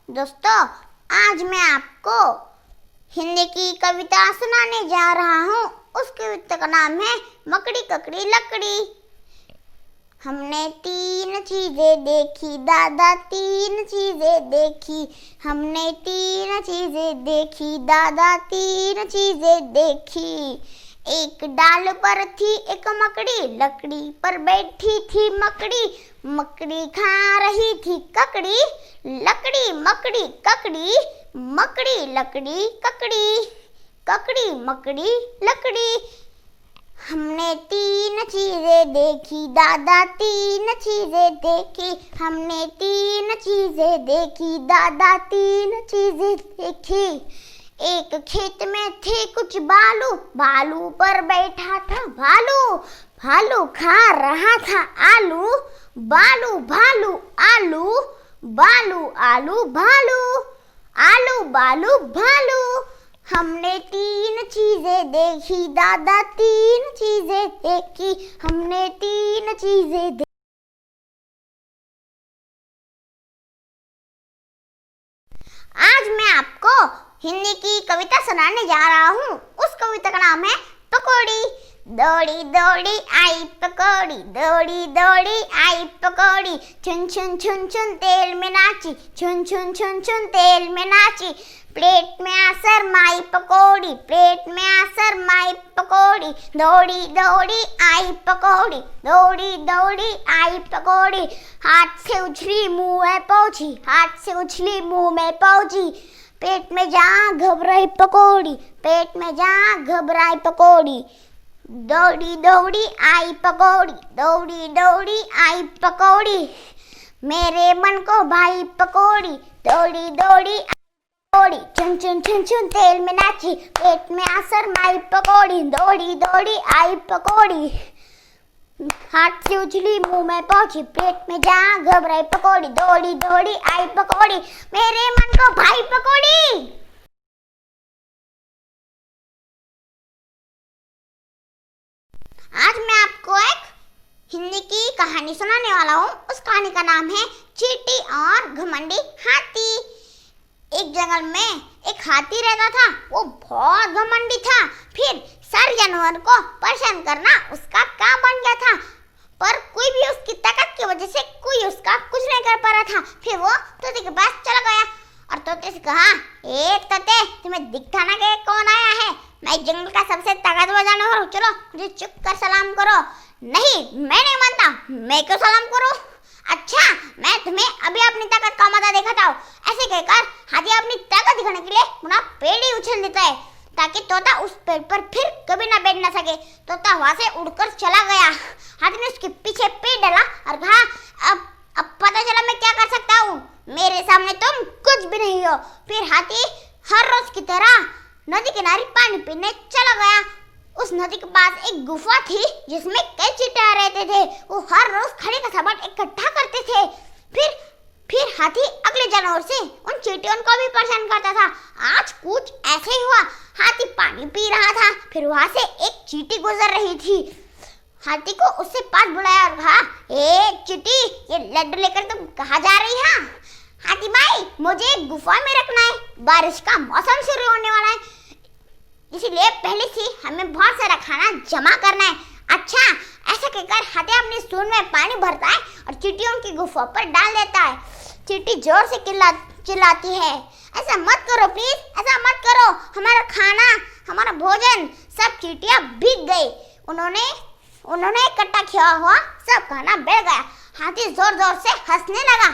दोस्तों, आज मैं आपको हिंदी की कविता सुनाने जा रहा हूँ। उस कविता का नाम है मकड़ी ककड़ी लकड़ी। हमने तीन चीजें देखी दादा, तीन चीजें देखी। हमने तीन चीजें देखी दादा, तीन चीजें देखी। एक डाल पर थी एक मकड़ी, लकड़ी पर बैठी थी मकड़ी। मकड़ी खा रही थी ककड़ी, लकड़ी मकड़ी ककड़ी। मकड़ी लकड़ी ककड़ी, ककड़ी मकड़ी लकड़ी। हमने तीन चीजें देखी दादा, तीन चीजें देखी। हमने तीन चीजें देखी दादा, तीन चीजें देखी। एक खेत में थे कुछ बालू, बालू पर बैठा था भालू। भालू खा रहा था आलू, बालू भालू आलू। बालू आलू भालू, आलू बालू भालू। हमने तीन चीजें देखी दादा, तीन चीजें देखी। हमने तीन चीजें देखी। आज मैं आपको हिंदी की कविता सुनाने जा रहा हूँ। उस कविता का नाम है पकौड़ी। दौड़ी दौड़ी आई पकौड़ी, दौड़ी दौड़ी आई पकौड़ी। छुन छुन छुन छुन तेल में नाची, छुन छुन छुन छुन तेल में नाची। प्लेट में आसर माई पकौड़ी, प्लेट में आसर माई पकौड़ी। दौड़ी दौड़ी आई पकौड़ी, दौड़ी दौड़ी आई पकौड़ी। हाथ से उछली मुंह में पहुंची, हाथ से उछली मुंह में पहुंची। पेट में जा घबराई पकौड़ी, पेट में जा घबराई पकौड़ी। दौड़ी दौड़ी आई पकौड़ी, दौड़ी दौड़ी आई पकौड़ी। मेरे मन को भाई पकौड़ी, दौड़ी दौड़ी पकौड़ी। चुन चुन चुन चुन तेल में नाची, पेट में आसर माई पकौड़ी। दौड़ी दौड़ी आई पकौड़ी। हाथ से उछली मुंह में पहुंची, पेट में जा घबराई पकौड़ी। दौड़ी दौड़ी आई पकौड़ी, मेरे मन को भाई पकौड़ी। आज मैं आपको एक हिंदी की कहानी सुनाने वाला हूँ। उस कहानी का नाम है चींटी और घमंडी हाथी। एक जंगल में एक हाथी रहता था। वो बहुत घमंडी था। फिर सारे जानवर को परेशान करना उसका काम बन गया था। पर कोई भी उसकी ताकत की वजह से कोई उसका कुछ नहीं कर पा रहा था। फिर वो तोते के पास चला गया और तोते से कहा, एक तोते, तुम्हें दिखता ना कि कौन आया है? मैं जंगल का सबसे ताकतवर जानवर हूँ। चलो मुझे चुप कर सलाम करो। नहीं, मैं नहीं मानता। मैं क्यों सलाम करूँ? अच्छा, मैं तुम्हें अभी अपनी ताकत का मजा दिखाता हूँ। ऐसे कहकर हाथी अपनी ताकत दिखाने के लिए पुनः पेड़ ही उछल देता है ताकि तोता उस पेड़ पर फिर कभी ना बैठ ना सके। तोता वहां से उड़कर चला गया। हाथी ने उसके पीछे पेड़ डाला और कहा, अब पता चला मैं क्या कर सकता हूँ। मेरे सामने तुम कुछ भी नहीं हो। फिर हाथी हर रोज की तरह नदी किनारे पानी पीने चला गया। उस नदी के पास एक गुफा थी जिसमें कई चींटियां रहते थे। वो हर रोज खड़े का सामान इकट्ठा करते थे। फिर हाथी अगले जानवर से उन चींटियों को भी परेशान करता था। आज कुछ ऐसे ही हुआ। हाथी पानी पी रहा था। फिर वहां से एक चींटी गुजर रही थी। हाथी को उससे पास बुलाया और कहा, ए चींटी, ये लड्डू लेकर तुम कहाँ जा रही है? हाथी भाई, मुझे गुफा में रखना है। बारिश का मौसम शुरू होने वाला है, इसीलिए पहले से हमें बहुत सारा खाना जमा करना है। अच्छा, ऐसा कहकर हाथी अपनी सूंड में पानी भरता है और चींटियों की गुफा पर डाल देता है। चींटी जोर से चिल्लाती है, ऐसा मत करो प्लीज, ऐसा मत करो। हमारा खाना, हमारा भोजन, सब चींटियां भीग गई। उन्होंने इकट्ठा किया हुआ सब खाना बह गया। हाथी जोर जोर से हंसने लगा।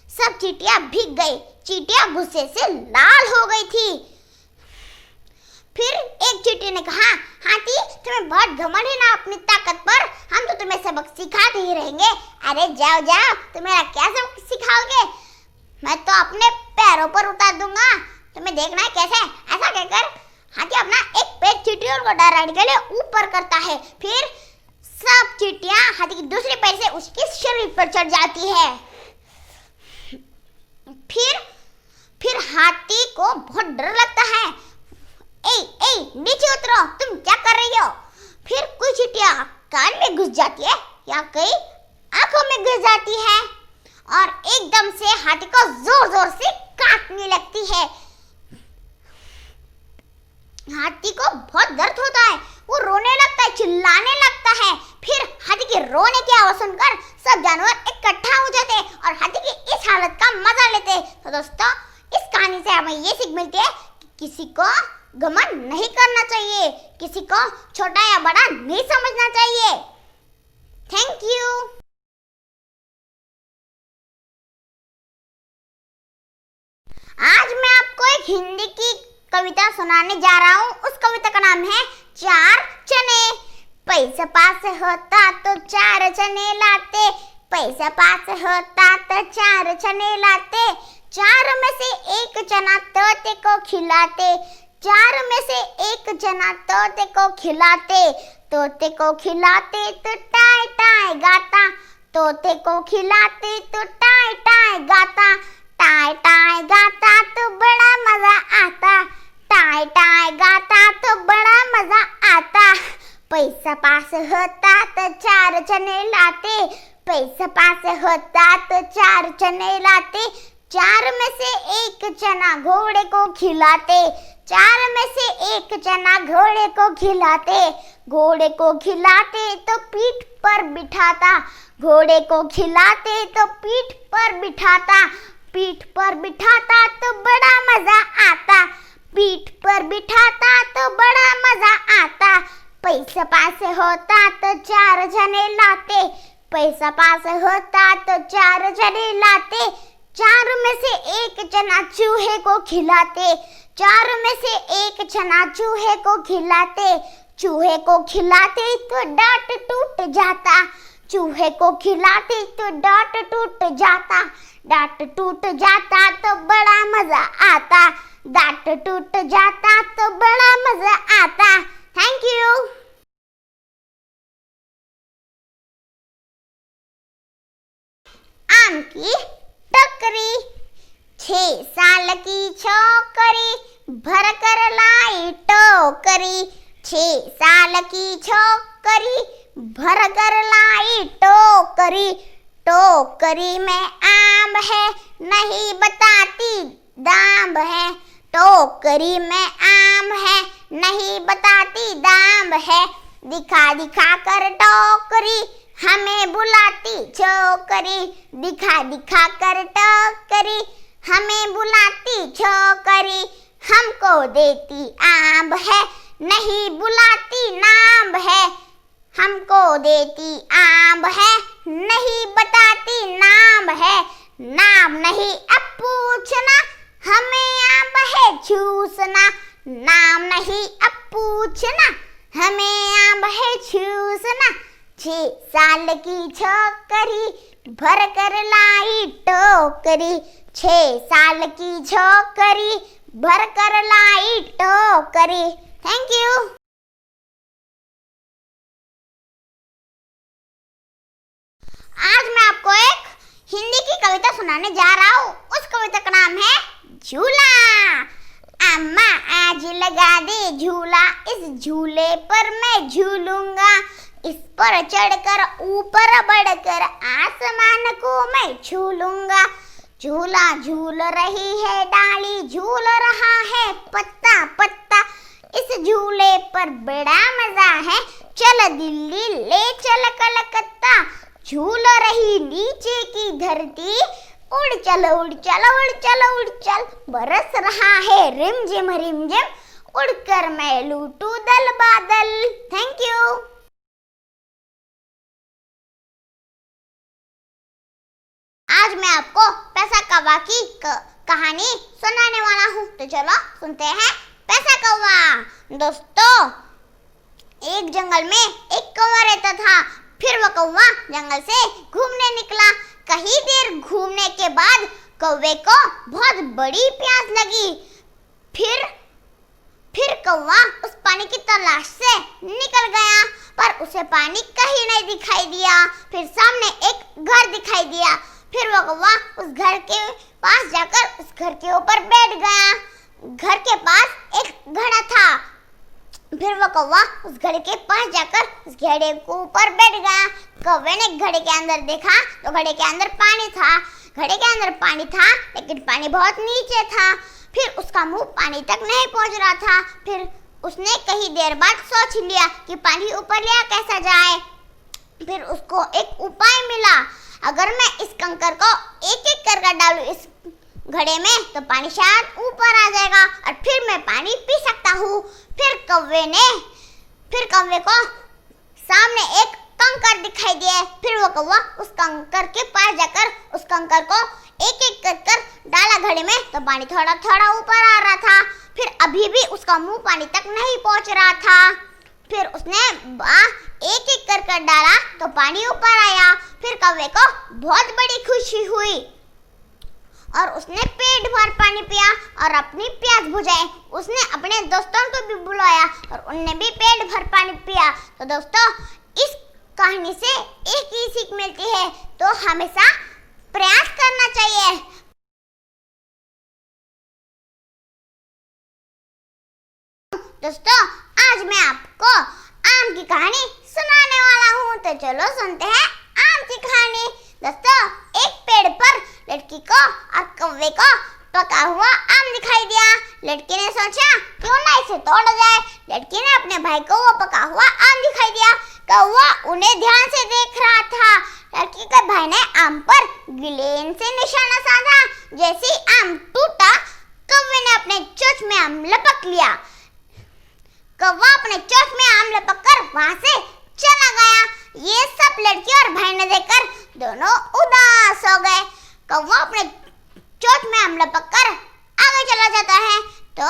सब चींटियां भीग गई। चींटियां गुस्से से लाल हो गई थी। फिर एक चींटी ने कहा, हाथी, तुम्हें बहुत घमंड है ना अपनी ताकत पर। हम तो तुम्हें सबक सिखाते ही रहेंगे। अरे जाओ जाओ, तुम मेरा क्या सबक सिखाओगे? मैं तो अपने पैरों पर उतार दूंगा, तुम्हें देखना है कैसे। ऐसा कहकर हाथी अपना एक पैर चींटियों को डराने के लिए ऊपर करता है। फिर सब चींटियां हाथी की दूसरे पैर से उसके शरीर पर चढ़ जाती है। फिर हाथी को बहुत डर लगता है। ए नीचे उतरो, तुम क्या कर रही हो? फिर कोई चींटियां कान में घुस जाती है या कई आंखों में घुस जाती है और एकदम हाथी को बहुत दर्द होता है, वो रोने लगता है, चिल्लाने लगता है। फिर हाथी के रोने की आवाज सुनकर सब जानवर इकट्ठा हो जाते हैं और हाथी की इस हालत का मजा लेते हैं। तो दोस्तों, इस कहानी से हमें ये सीख मिलती है कि किसी को घमंड नहीं करना चाहिए, किसी को छोटा या बड़ा नहीं समझना चाहिए। Thank you. आज मैं आपको एक हिंदी की कविता सुनाने जा रहा हूँ। उस कविता का नाम है चार चने। पैसा पास होता तो चार चने लाते, पैसा पास होता तो चार चने लाते, चार में से एक चना तोते को खिलाते, चार में से एक चना तोते को खिलाते, तोते को खिलाते तो टाय टाय गाता, तोते को खिलाते तो टाय टाय गाता, टाय टाय गाता तो बड़ा मजा आता, टाय टाय गाता तो बड़ा मजा आता। पैसा पास होता तो चार चने लाते, पैसा पास होता तो चार चने लाते, चार में से एक चना घोड़े को खिलाते, चार में से एक चना घोड़े को खिलाते, घोड़े को खिलाते तो पीठ पर बिठाता, घोड़े को खिलाते तो पीठ पर बिठाता, पीठ पर बिठाता तो बड़ा मजा आता, पीठ पर बिठाता तो बड़ा मजा आता। पैसा पास होता तो चार जने लाते, पैसा पास होता तो चार जने लाते, चार में से एक चना चूहे को खिलाते, चार में से एक चना चूहे को खिलाते, चूहे को खिलाते तो डांट टूट जाता, चूहे को खिलाते तो डांट टूट जाता, डांट टूट जाता तो बड़ा मजा आता, डांट टूट जाता तो बड़ा मजा आता। Thank you. आम की टोकरी। 6 साल की छोकरी भर कर लाई टोकरी, 6 साल की छोकरी भर कर लाई टोकरी, टोकरी में आम है नहीं बताती दाम है, टोकरी में आम है नहीं बताती दाम है, दिखा दिखा कर टोकरी हमें बुलाती छोकरी, दिखा दिखा कर टोकरी हमें बुलाती छोकरी, हमको देती आम है नहीं बुलाती नाम है, हमको देती आम है नहीं बताती नाम है, नाम नहीं अब पूछना हमें आम है चूसना, नाम नहीं अब पूछना हमें आम है चूसना, 6 साल की छोकरी भर कर लाई टोकरी, 6 साल की छोकरी भर कर लाई टोकरी। Thank you. आज मैं आपको एक हिंदी की कविता सुनाने जा रहा हूँ। उस कविता का नाम है झूला। अम्मा आज लगा दे झूला, इस झूले पर मैं झूलूंगा, इस पर चढ़कर ऊपर बढ़कर आसमान को मैं छू लूंगा, झूला झूल रही है डाली, झूल रहा है पत्ता पत्ता, इस झूले पर बड़ा मजा है, चल दिल्ली ले चल कलकत्ता, झूल रही नीचे की धरती, उड़ चल उड़ चल उड़ चल उड़ चल, बरस रहा है रिमझिम रिमझिम, उड़कर मैं लूटूं दल बादल। Thank you. आज मैं आपको पैसा कौवा की कहानी सुनाने वाला हूँ, तो चलो सुनते हैं पैसा कौवा। दोस्तों, एक जंगल में एक कौवा रहता था। फिर वह कौवा जंगल से घूमने निकला। कहीं देर घूमने के बाद कौवे को बहुत बड़ी प्यास लगी। फिर कौवा उस पानी की तलाश से निकल गया, पर उसे पानी कहीं नहीं दिखाई दिया। फिर सामने एक घर दिखाई दिया। फिर वह कौवा उस घर के पास जाकर उस घर के ऊपर बैठ गया। घर के पास एक घड़ा था। फिर वह कौवा उस घड़े के पास जाकर उस घड़े के ऊपर बैठ गया। कौवे ने घड़े के अंदर देखा तो घड़े के अंदर पानी था। घड़े के अंदर पानी था, लेकिन पानी बहुत नीचे था। फिर उसका मुंह पानी तक नहीं पहुंच रहा था। फिर उसने कई देर बाद सोच लिया कि पानी ऊपर लिया कैसा जाए। फिर उसको एक उपाय मिला, अगर मैं इस कंकर को एक एक करके डालूं इस घड़े में तो पानी शायद ऊपर आ जाएगा और फिर मैं पानी पी सकता हूँ। फिर कौवे को सामने एक कंकर दिखाई दिया। फिर वो कौवा उस कंकर के पास जाकर उस कंकर को एक एक कर डाला घड़े में तो पानी थोड़ा थोड़ा ऊपर आ रहा था। फिर अभी भी उसका मुंह पानी तक नहीं पहुंच रहा था। फिर उसने एक एक कर डाला तो पानी ऊपर आया। फिर कौवे को बहुत बड़ी खुशी हुई और उसने पेट भर पानी पिया और अपनी प्यास बुझाई। उसने अपने दोस्तों को भी बुलाया और उनने भी पेट भर पानी पिया। तो दोस्तों, इस कहानी से एक ही सीख मिलती है, तो हमेशा प्रयास करना चाहिए। दोस्तों, आज मैं आपको आम की कहानी सुनाने वाला हूँ, तो चलो सुनते हैं आम की कहानी। दोस्तों, एक पेड़ पर लड़की को और कौवे को पका हुआ आम दिखाई दिया। लड़की ने सोचा क्यों ना इसे तोड़ा जाए। लड़की ने अपने भाई को वो पका हुआ आम दिखाई दिया। कौवा उन्हें ध्यान से देख रहा था। लड़की के भाई ने आम पर गिलेन से निशाना साधा। जैसे ही आम टूटा, कौवे ने अपने चोंच में आम लपक लिया। कौवा अपने चोंच में आम लपक कर वहां से चला गया। ये सब लड़की और भाई ने देखकर दोनों उदास हो गए। कौवा अपने चोंच में आम लपक कर आगे चला जाता है, तो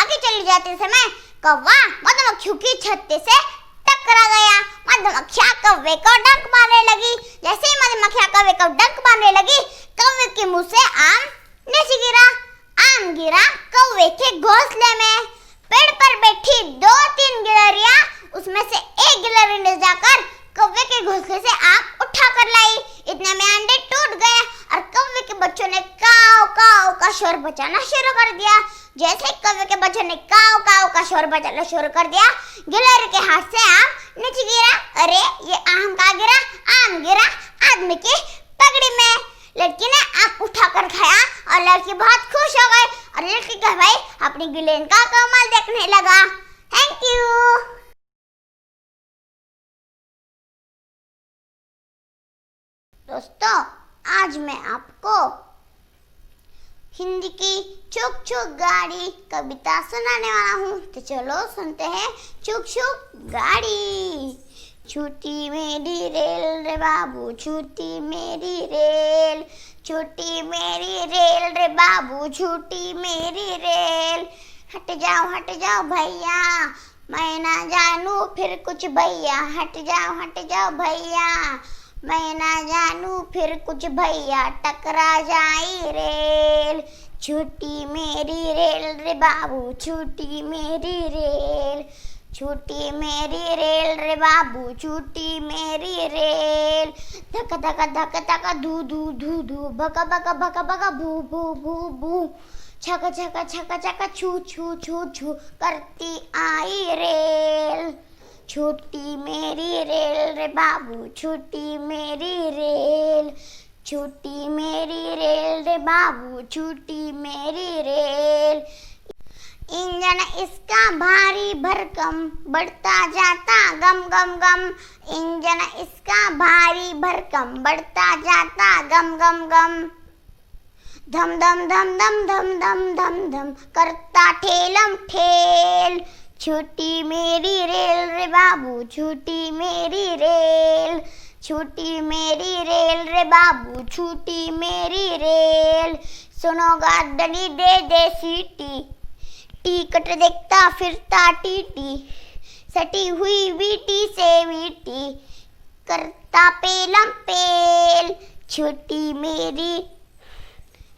आगे चली जाते समय कौवा मधुमक्खियों की छत्ते से टकरा गया। मधुमक्खियां कौवे को डंक मारने लगी। जैसे ही मधुमक्खियां कौवे को डंक मारने लगी, कौवे के मुंह से आम नीचे गिरा। आम गिरा कौवे के घोंसले में। पेड़ पर बैठी 2-3 गिलहरियां उसमें से एक गिलहरी ने जाकर कौवे के घोंसले से आम उठा कर लाई। इतने में अंडे टूट गए और कौवे के बच्चों ने काव काव का शोर बजाना शुरू कर दिया। जैसे कौवे के बच्चों ने काव काव का शोर बजाना शुरू कर दिया, गिलहरी के हाथ से आम नीचे गिरा। अरे, ये आम कहाँ गिरा? आम गिरा आदमी की पगड़ी में। लड़की ने आम उठाकर खाया और लड़की बहुत खुश हो गई और लड़की का भाई अपनी गिलेन का कमाल देखने लगा। Thank you. दोस्तों, आज मैं आपको हिंदी की चुक चुक गाड़ी कविता सुनाने वाला हूँ, तो चलो सुनते हैं चुक चुक गाड़ी। छोटी मेरी रेल रे बाबू, छोटी मेरी रेल, छोटी मेरी रेल रे बाबू, छोटी मेरी रेल। हट जाओ भैया, मैं ना जानू फिर कुछ भैया। हट जाओ भैया, मैं ना जानू फिर कुछ भैया। टकरा जाई रेल, छोटी मेरी रेल रे बाबू, छोटी मेरी रेल, छोटी मेरी रेल रे बाबू, छोटी मेरी रेल। धक धक धक धक धू धू धू धू, भक भक भक भक भू भू भू भू, छक छक छक छक छू छू छू छू करती आई रेल। छोटी मेरी रेल रे बाबू, छोटी मेरी रेल, छोटी मेरी रेल रे बाबू, छोटी मेरी रेल। इंजन इसका भारी भरकम, बढ़ता जाता गम गम गम। इंजन इसका भारी भरकम, बढ़ता जाता गम गम गम। धम धम धम धम धम धम धम धम करता ठेलम ठेल। छोटी मेरी रेल रे बाबू, छोटी मेरी रेल, छोटी मेरी रेल रे बाबू, छोटी मेरी रेल। सुनो गाड़ी दे दे सीटी, टिकट देखता फिरता टीटी, सटी हुई वीटी से वीटी, करता पेलम पेल। छोटी मेरी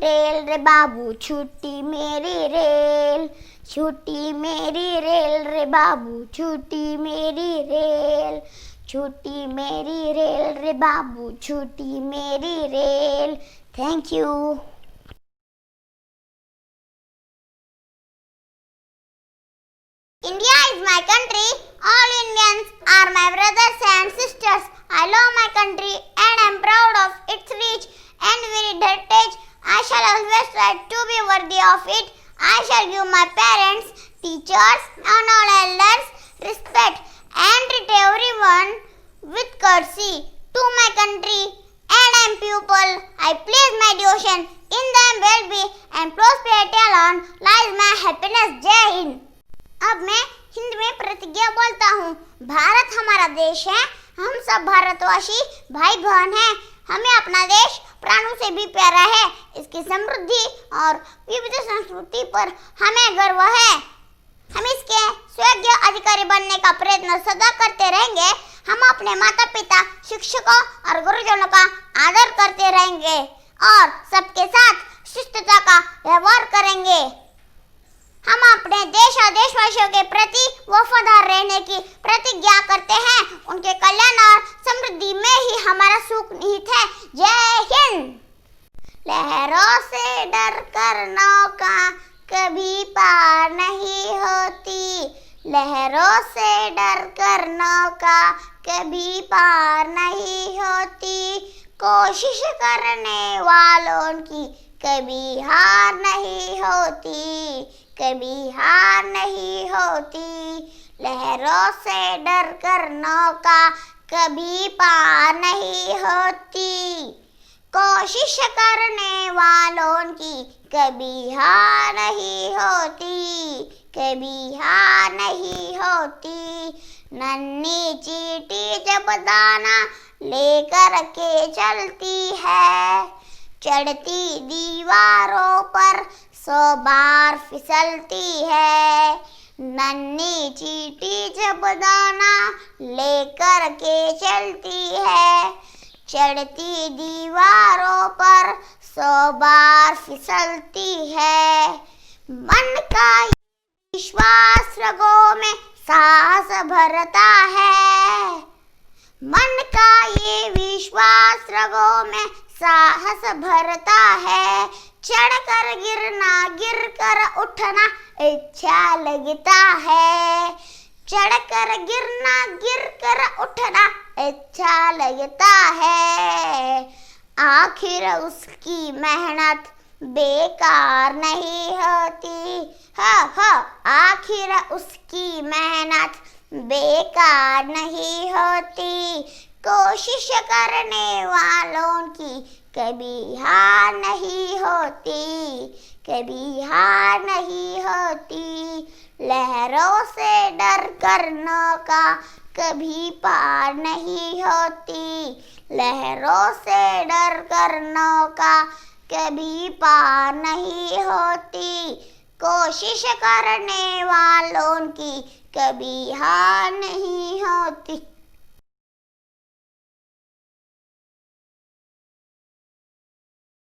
रेल रे बाबू, छोटी मेरी रेल, छोटी मेरी रेल रे बाबू, छोटी मेरी रेल, छोटी मेरी रेल रे बाबू, छोटी मेरी rail. Thank you. India is my country. All Indians are my brothers and sisters. I love my country and am proud of its rich and varied heritage. I shall always try to be worthy of it. I shall give my parents teachers and all elders, respect and treat everyone with courtesy. To my country and I'm pupil, I place my devotion in them well-being and prosperity alone lies my happiness. जय हिंद। अब मैं हिंदी में प्रतिज्ञा बोलता हूँ। भारत हमारा देश है, हम सब भारतवासी भाई बहन हैं। हमें अपना देश प्राणों से भी प्यारा है। इसकी समृद्धि और विविध संस्कृति पर हमें गर्व है। हम इसके योग्य अधिकारी बनने का प्रयत्न सदा करते रहेंगे। हम अपने माता पिता, शिक्षकों और गुरुजनों का आदर करते रहेंगे और सबके साथ शिष्टता का व्यवहार करेंगे। हम अपने देश और देशवासियों के प्रति वफादार रहने की प्रतिज्ञा करते हैं। उनके कल्याण और समृद्धि में ही हमारा सुख निहित है। जय हिंद। लहरों से डर कर नौका कभी पार नहीं होती, लहरों से डर कर नौका कभी पार नहीं होती, कोशिश करने वालों की कभी हार नहीं होती, कभी हार नहीं होती। लहरों से डर कर नौका कभी पार नहीं होती, कोशिश करने वालों की कभी हार नहीं होती, कभी हार नहीं होती। नन्ही चींटी जब दाना लेकर के चलती है, चढ़ती दीवारों पर 100 बार फिसलती है। नन्ही चींटी जब दाना लेकर के चलती है, चढ़ती दीवारों पर 100 बार फिसलती है। मन का विश्वास रगों में साहस भरता है, मन का ये विश्वास रगों में साहस भरता है। चढ़कर गिरना, गिर कर उठना अच्छा लगता है, चढ़कर गिरना, गिर कर उठना अच्छा लगता है। आखिर उसकी मेहनत बेकार नहीं होती, आखिर उसकी मेहनत बेकार नहीं होती। कोशिश करने वालों की कभी हार नहीं होती, कभी हार नहीं होती। लहरों से डर कर नौका कभी पार नहीं होती, लहरों से डर कर नौका कभी पार नहीं होती। कोशिश करने वालों की कभी हार नहीं होती।